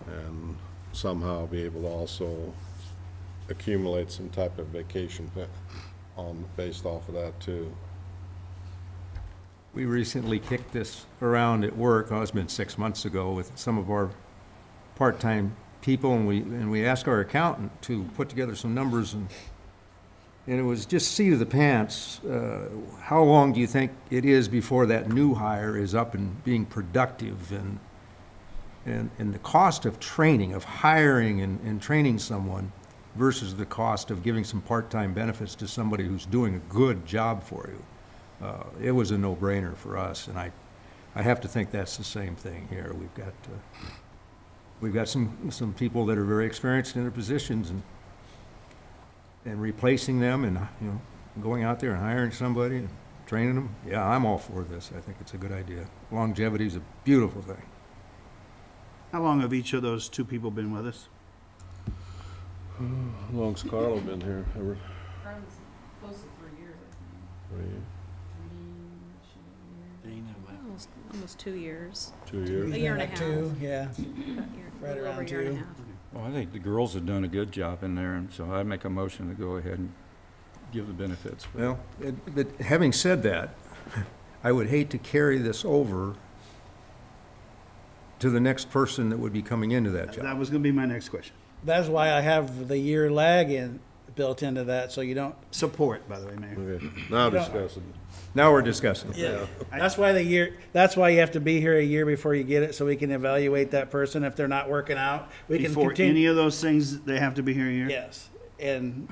and somehow be able to also accumulate some type of vacation pay based off of that too.
We recently kicked this around at work, it's been 6 months ago, with some of our part-time people, and we asked our accountant to put together some numbers, and it was just seat of the pants. How long do you think it is before that new hire is up and being productive, and the cost of training, of hiring and training someone versus the cost of giving some part-time benefits to somebody who's doing a good job for you? It was a no-brainer for us, and I have to think that's the same thing here. We've got some people that are very experienced in their positions, and replacing them, and going out there and hiring somebody and training them. Yeah, I'm all for this. I think it's a good idea. Longevity is a beautiful thing.
How long have each of those 2 people been with us?
How long's Carlo been here? Ever?
Close to 3 years,
Almost 2 years.
2 years?
A year and a half.
Two, yeah.
About a year-
Right
a little over
around
a year and a
2.
half.
Well, I think the girls have done a good job in there, and so I make a motion to go ahead and give the benefits.
Well, but having said that, I would hate to carry this over to the next person that would be coming into that job.
That was gonna be my next question.
That's why I have the year lag built into that, so you don't.
Support, by the way, Mayor.
Okay, now discussing.
Now we're discussing.
Yeah. That's why that's why you have to be here a year before you get it, so we can evaluate that person if they're not working out. We can
Before
continue.
any of those things, they have to be here a year?
Yes, and,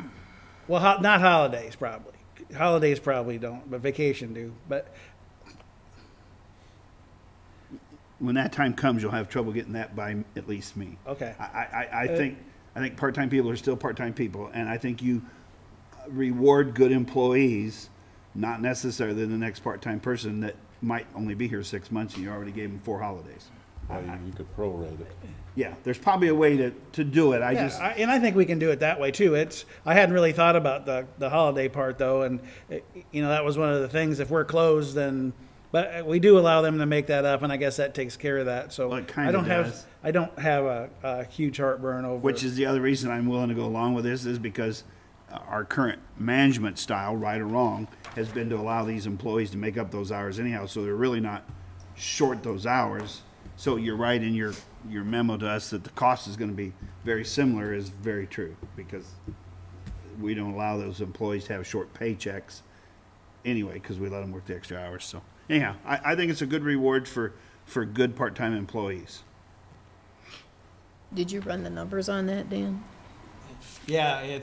well, not holidays, probably. Holidays probably don't, but vacation do, but,
When that time comes, you'll have trouble getting that by at least me.
okay.
I think part-time people are still part-time people, and I think you reward good employees, not necessarily the next part-time person that might only be here 6 months and you already gave them 4 holidays.
You could prorate it.
Yeah, there's probably a way to do it.
And I think we can do it that way too. I hadn't really thought about the holiday part though, and, that was one of the things, if we're closed, then, but we do allow them to make that up, and I guess that takes care of that, so.
Well, it kinda
I don't
does.
have a huge heartburn over.
Which is the other reason I'm willing to go along with this, is because our current management style, right or wrong, has been to allow these employees to make up those hours anyhow, so they're really not short those hours. So you're right in your memo to us that the cost is gonna be very similar is very true, because we don't allow those employees to have short paychecks anyway, because we let them work the extra hours, so. Anyhow, I think it's a good reward for good part-time employees.
Did you run the numbers on that, Dan?
Yeah,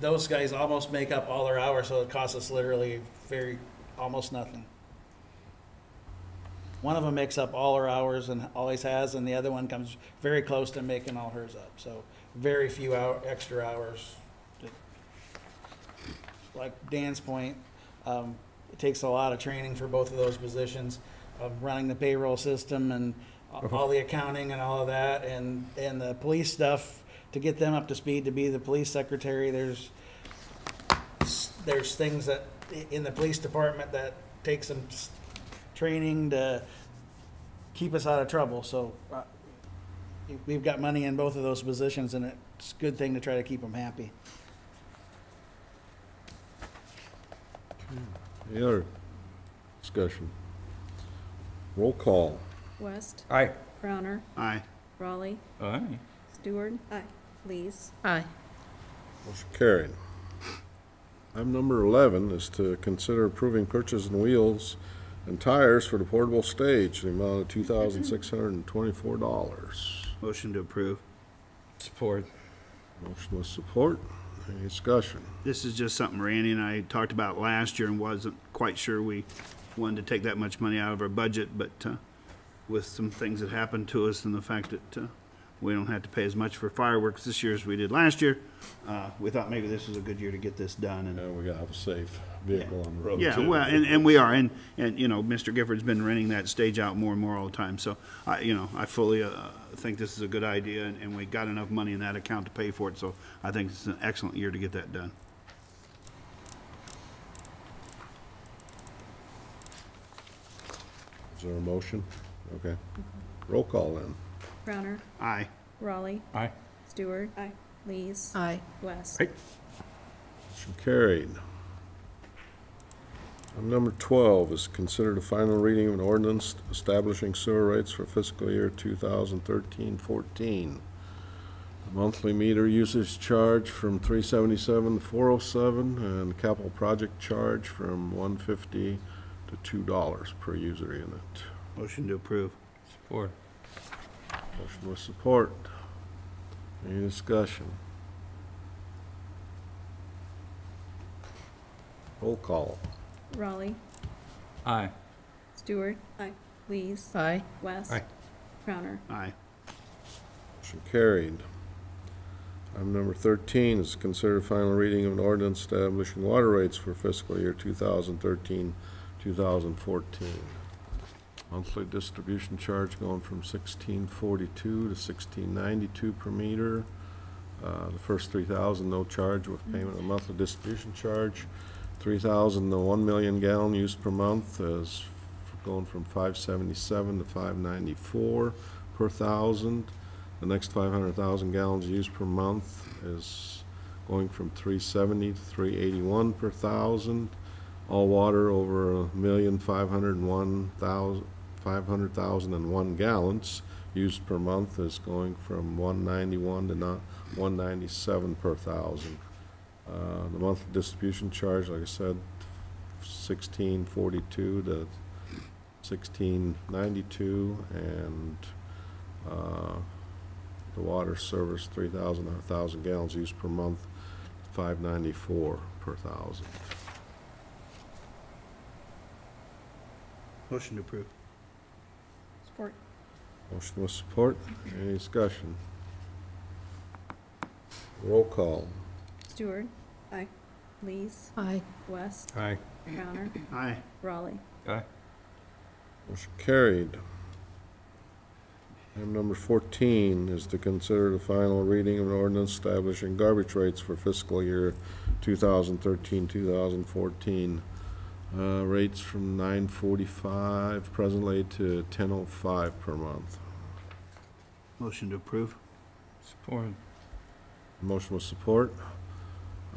those guys almost make up all their hours, so it costs us literally almost nothing. One of them makes up all her hours and always has, and the other one comes very close to making all hers up, so very few extra hours. Like Dan's point, it takes a lot of training for both of those positions, of running the payroll system and all the accounting and all of that, and the police stuff, to get them up to speed to be the police secretary. There's things that in the police department that take some training to keep us out of trouble, so we've got money in both of those positions, and it's a good thing to try to keep them happy.
Any other discussion? Roll call.
West,
Aye.
Crowner,
Aye.
Raleigh,
Aye.
Stewart. Aye. Lees.
Aye.
Motion carried. Item number 11 is to consider approving purchase and wheels and tires for the portable stage, the amount of $2,624.
Motion to approve.
Support.
Motion with support. Any discussion?
This is just something Randy and I talked about last year and wasn't quite sure we wanted to take that much money out of our budget, but with some things that happened to us and the fact that we don't have to pay as much for fireworks this year as we did last year, we thought maybe this was a good year to get this done. And
We gotta have a safe vehicle on the road,
yeah,
too.
well, and we are, and Mr. Gifford's been renting that stage out more and more all the time. So I fully think this is a good idea, and we got enough money in that account to pay for it. So I think it's an excellent year to get that done.
Is there a motion? Okay. Roll call then.
Crowner,
Aye.
Raleigh,
Aye.
Stewart. Aye. Lees.
Aye.
West.
Motion carried. Item number 12 is consider the final reading of an ordinance establishing sewer rates for fiscal year 2013-14. Monthly meter usage charge from $377 to $407, and capital project charge from $150 to $2 per user unit.
Motion to approve.
Support.
Motion with support. Any discussion? Roll call.
Raleigh,
Aye.
Stewart. Aye. Lees.
Aye.
West.
Aye.
Crowner.
Aye.
Motion carried. Item number 13 is consider final reading of an ordinance establishing water rates for fiscal year 2013-2014. Monthly distribution charge going from $16.42 to $16.92 per meter. The first 3,000, no charge with payment of monthly distribution charge. 3,000, the 1 million gallon use per month is going from 577 to 594 per thousand. The next 500,000 gallons used per month is going from 370 to 381 per thousand. All water over 1,500,001 gallons used per month is going from 191 to 197 per thousand. The monthly distribution charge, like I said, 1642 to 1692, and the water service 1,000 gallons used per month, 594 per thousand.
Motion to approve.
Support.
Motion with support. Any discussion? Roll call.
Stewart.
Aye.
Lees.
Aye.
West.
Aye.
Crowner.
Aye.
Raleigh.
Aye.
Motion carried. Item number 14 is to consider the final reading of an ordinance establishing garbage rates for fiscal year 2013-2014. Rates from $9.45 presently to $10.05 per month.
Motion to approve.
Support.
Motion with support.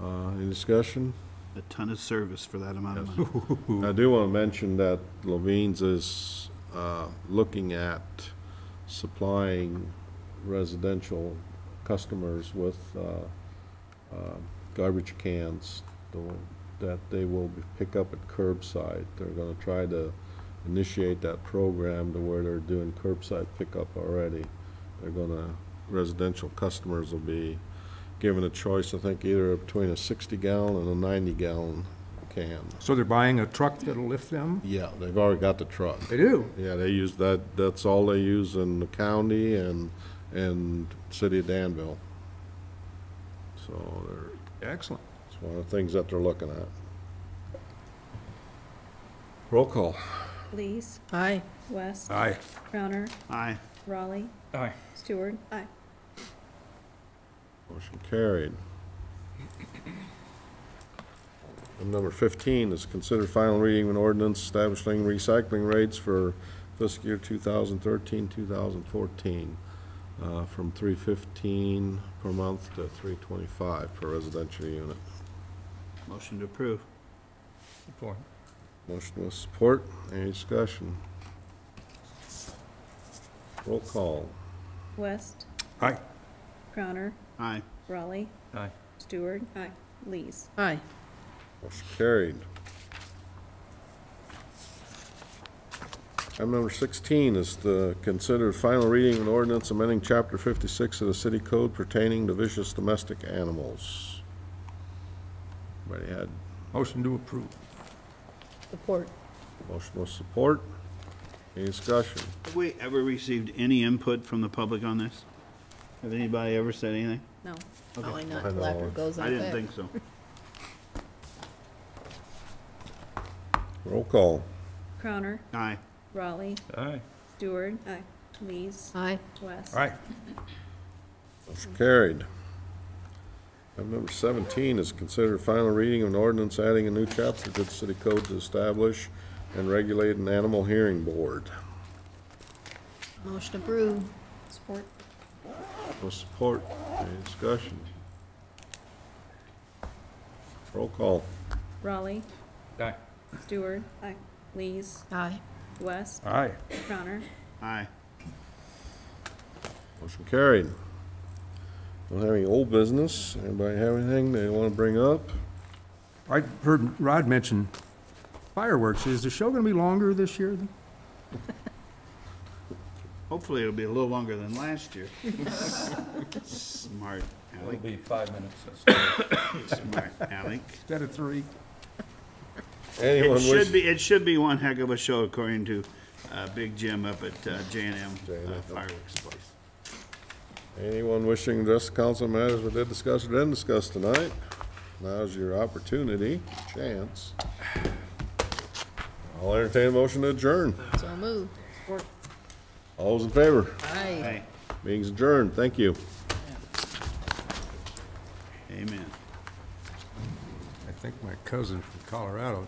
Any discussion?
A ton of service for that amount of money.
I do want to mention that Levine's is looking at supplying residential customers with garbage cans that they will pick up at curbside. They're going to try to initiate that program to where they're doing curbside pickup already. They're going to, residential customers will be given a choice, I think, either between a 60-gallon and a 90-gallon can.
So they're buying a truck that'll lift them?
Yeah, they've already got the truck.
They do?
Yeah, they use that, that's all they use in the county and city of Danville. So
Excellent.
it's one of the things that they're looking at. Roll call.
Lees.
Aye.
West.
Aye.
Crowner.
Aye.
Raleigh.
Aye.
Stewart. Aye.
Motion carried. Item number 15 is consider final reading of an ordinance establishing recycling rates for fiscal year 2013-2014 from $3.15 per month to $3.25 per residential unit.
Motion to approve.
Support.
Motion with support. Any discussion? Roll call.
West.
Aye.
Crowner.
Aye.
Raleigh.
Aye.
Stewart. Aye. Lees.
Aye.
Motion carried. Item number 16 is to consider final reading of an ordinance amending Chapter 56 of the City Code pertaining to vicious domestic animals. Everybody had
Motion to approve.
Support.
motion with support. Any discussion?
Have we ever received any input from the public on this? Have anybody ever said anything?
No.
Probably not
I
till after
know.
it goes on
I didn't
effect.
think so.
Roll call.
Crowner.
Aye.
Raleigh.
Aye.
Stewart. Aye. Lees.
Aye.
West.
Aye.
Motion carried. Item number 17 is considered final reading of an ordinance adding a new chapter to the city code to establish and regulate an animal hearing board.
Motion approved.
Support.
With support. Any discussion? Roll call.
Raleigh.
Aye.
Stewart. Aye. Lees.
Aye.
West.
Aye.
Crowner.
Aye.
Motion carried. Don't have any old business. Anybody have anything they want to bring up?
I heard Rod mention fireworks. Is the show going to be longer this year?
Hopefully it'll be a little longer than last year. Smart,
It'll
Alec.
be 5 minutes.
Smart, Alec.
Instead of 3?
Anyone
It should be one heck of a show according to Big Jim up at J&M Fireworks Place.
Anyone wishing to address the council on matters we did discuss or didn't discuss tonight? Now's your opportunity, chance. I'll entertain a motion to adjourn.
So moved.
All those in favor?
Aye.
Aye.
Meeting's adjourned. Thank you.
Amen.
I think my cousin from Colorado